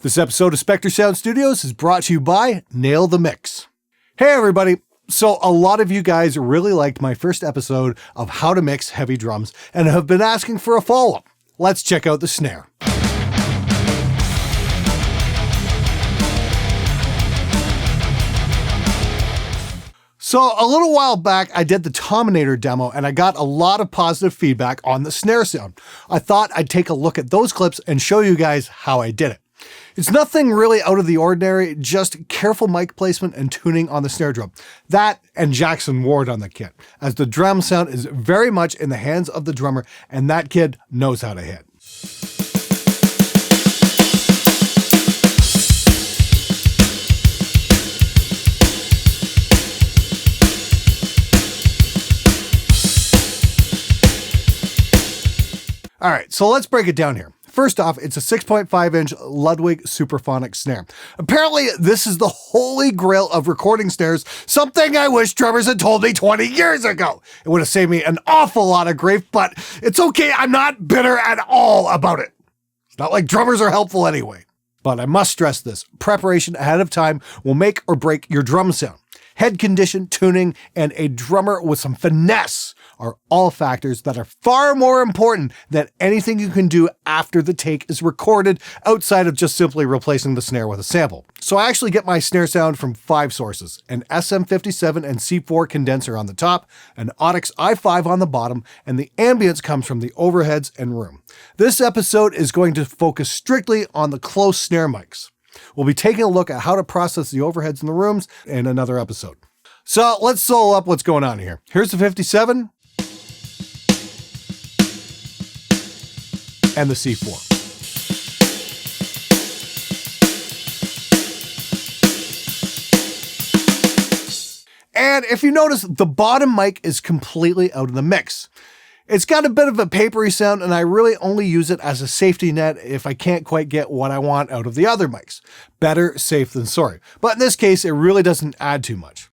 This episode of SpectreSoundStudios is brought to you by Nail the Mix. Hey everybody! So a lot of you guys really liked my first episode of how to mix heavy drums and have been asking for a follow-up. Let's check out the snare. So a little while back, I did the Tominator demo and I got a lot of positive feedback on the snare sound. I thought I'd take a look at those clips and show you guys how I did it. It's nothing really out of the ordinary, just careful mic placement and tuning on the snare drum. That and Jackson Ward on the kit, as the drum sound is very much in the hands of the drummer and that kid knows how to hit. All right, so let's break it down here. First off, it's a 6.5-inch Ludwig Superphonic snare. Apparently, this is the holy grail of recording snares, something I wish drummers had told me 20 years ago. It would have saved me an awful lot of grief, but it's okay, I'm not bitter at all about it. It's not like drummers are helpful anyway. But I must stress this, preparation ahead of time will make or break your drum sound. Head condition, tuning, and a drummer with some finesse are all factors that are far more important than anything you can do after the take is recorded outside of just simply replacing the snare with a sample. So I actually get my snare sound from 5 sources: an SM57 and C4 condenser on the top, an Audix i5 on the bottom, and the ambience comes from the overheads and room. This episode is going to focus strictly on the close snare mics. We'll be taking a look at how to process the overheads in the rooms in another episode. So let's solo up what's going on here. Here's the 57 and the C4. And if you notice, the bottom mic is completely out of the mix. It's got a bit of a papery sound, and I really only use it as a safety net if I can't quite get what I want out of the other mics. Better safe than sorry. But in this case, it really doesn't add too much.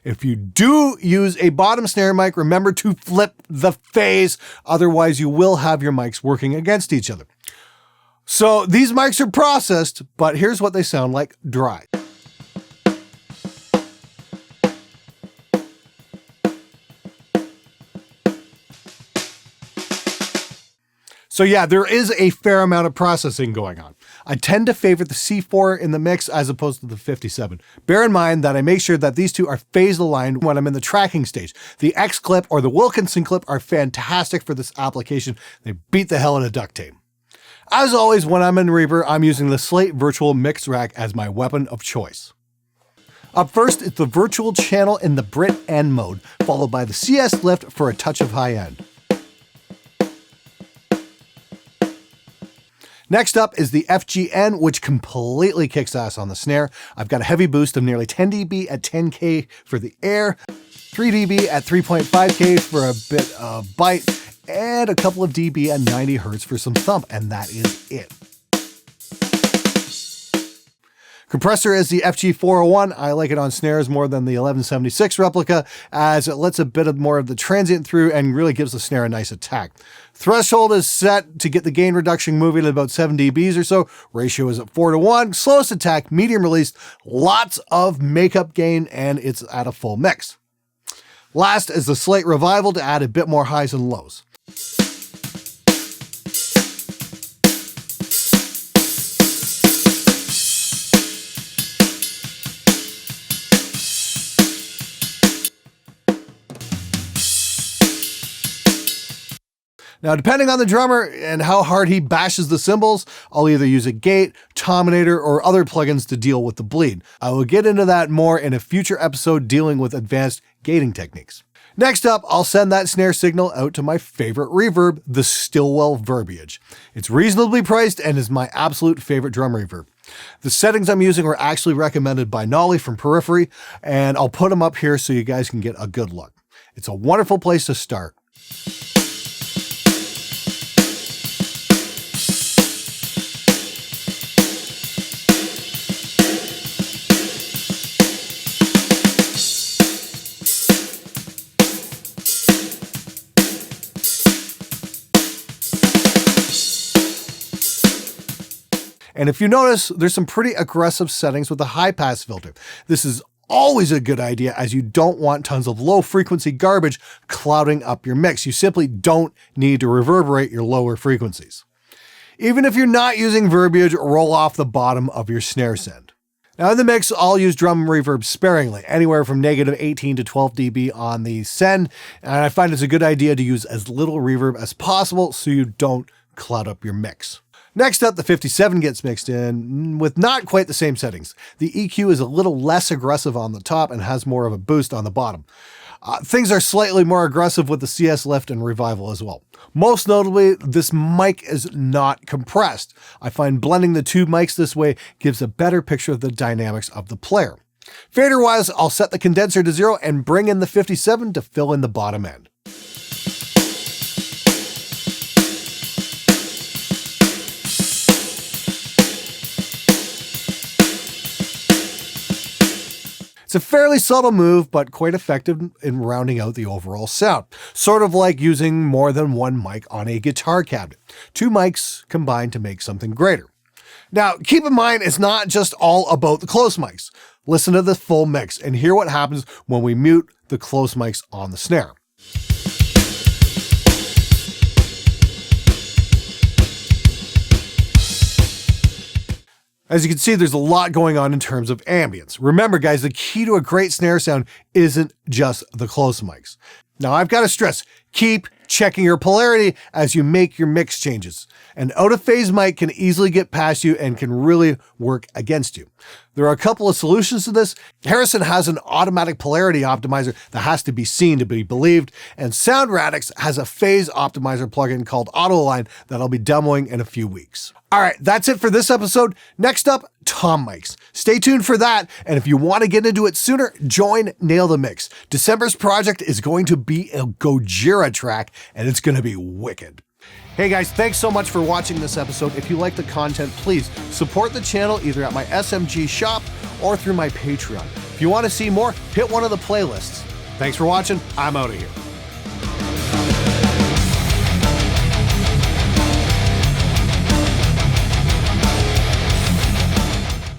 If you do use a bottom snare mic, remember to flip the phase, otherwise you will have your mics working against each other. So these mics are processed, but here's what they sound like dry. So yeah, there is a fair amount of processing going on. I tend to favor the C4 in the mix as opposed to the 57. Bear in mind that I make sure that these two are phase aligned when I'm in the tracking stage. The X clip or the Wilkinson clip are fantastic for this application. They beat the hell out of duct tape. As always, when I'm in Reaper, I'm using the Slate Virtual Mix Rack as my weapon of choice. Up first, it's the virtual channel in the Brit N mode, followed by the CS lift for a touch of high end. Next up is the FGN, which completely kicks ass on the snare. I've got a heavy boost of nearly 10 dB at 10K for the air, 3 dB at 3.5K for a bit of bite, and a couple of dB at 90 Hz for some thump, and that is it. Compressor is the FG401. I like it on snares more than the 1176 replica, as it lets a bit more of the transient through and really gives the snare a nice attack. Threshold is set to get the gain reduction moving at about 7 dBs or so. Ratio is at 4:1. Slowest attack, medium release, lots of makeup gain, and it's at a full mix. Last is the Slate Revival to add a bit more highs and lows. Now, depending on the drummer and how hard he bashes the cymbals, I'll either use a gate, Tominator, or other plugins to deal with the bleed. I will get into that more in a future episode dealing with advanced gating techniques. Next up, I'll send that snare signal out to my favorite reverb, the Stillwell Verbiage. It's reasonably priced and is my absolute favorite drum reverb. The settings I'm using were actually recommended by Nolly from Periphery, and I'll put them up here so you guys can get a good look. It's a wonderful place to start. And if you notice, there's some pretty aggressive settings with the high pass filter. This is always a good idea as you don't want tons of low frequency garbage clouding up your mix. You simply don't need to reverberate your lower frequencies. Even if you're not using verbiage, roll off the bottom of your snare send. Now in the mix, I'll use drum reverb sparingly, anywhere from negative 18 to 12 dB on the send, and I find it's a good idea to use as little reverb as possible so you don't cloud up your mix. Next up, the 57 gets mixed in with not quite the same settings. The EQ is a little less aggressive on the top and has more of a boost on the bottom. Things are slightly more aggressive with the CS lift and revival as well. Most notably, this mic is not compressed. I find blending the two mics this way gives a better picture of the dynamics of the player. Fader-wise, I'll set the condenser to 0 and bring in the 57 to fill in the bottom end. It's a fairly subtle move, but quite effective in rounding out the overall sound. Sort of like using more than one mic on a guitar cabinet. Two mics combined to make something greater. Now, keep in mind, it's not just all about the close mics. Listen to the full mix and hear what happens when we mute the close mics on the snare. As you can see, there's a lot going on in terms of ambience. Remember, guys, the key to a great snare sound isn't just the close mics. Now, I've got to stress, keep checking your polarity as you make your mix changes. An out-of-phase mic can easily get past you and can really work against you. There are a couple of solutions to this. Harrison has an automatic polarity optimizer that has to be seen to be believed, and SoundRadix has a phase optimizer plugin called AutoAlign that I'll be demoing in a few weeks. All right, that's it for this episode. Next up, tom mics. Stay tuned for that, and if you want to get into it sooner, join Nail the Mix. December's project is going to be a Gojira track, and it's going to be wicked. Hey guys, thanks so much for watching this episode. If you like the content, please support the channel either at my SMG shop or through my Patreon. If you want to see more, hit one of the playlists. Thanks for watching. I'm out of here.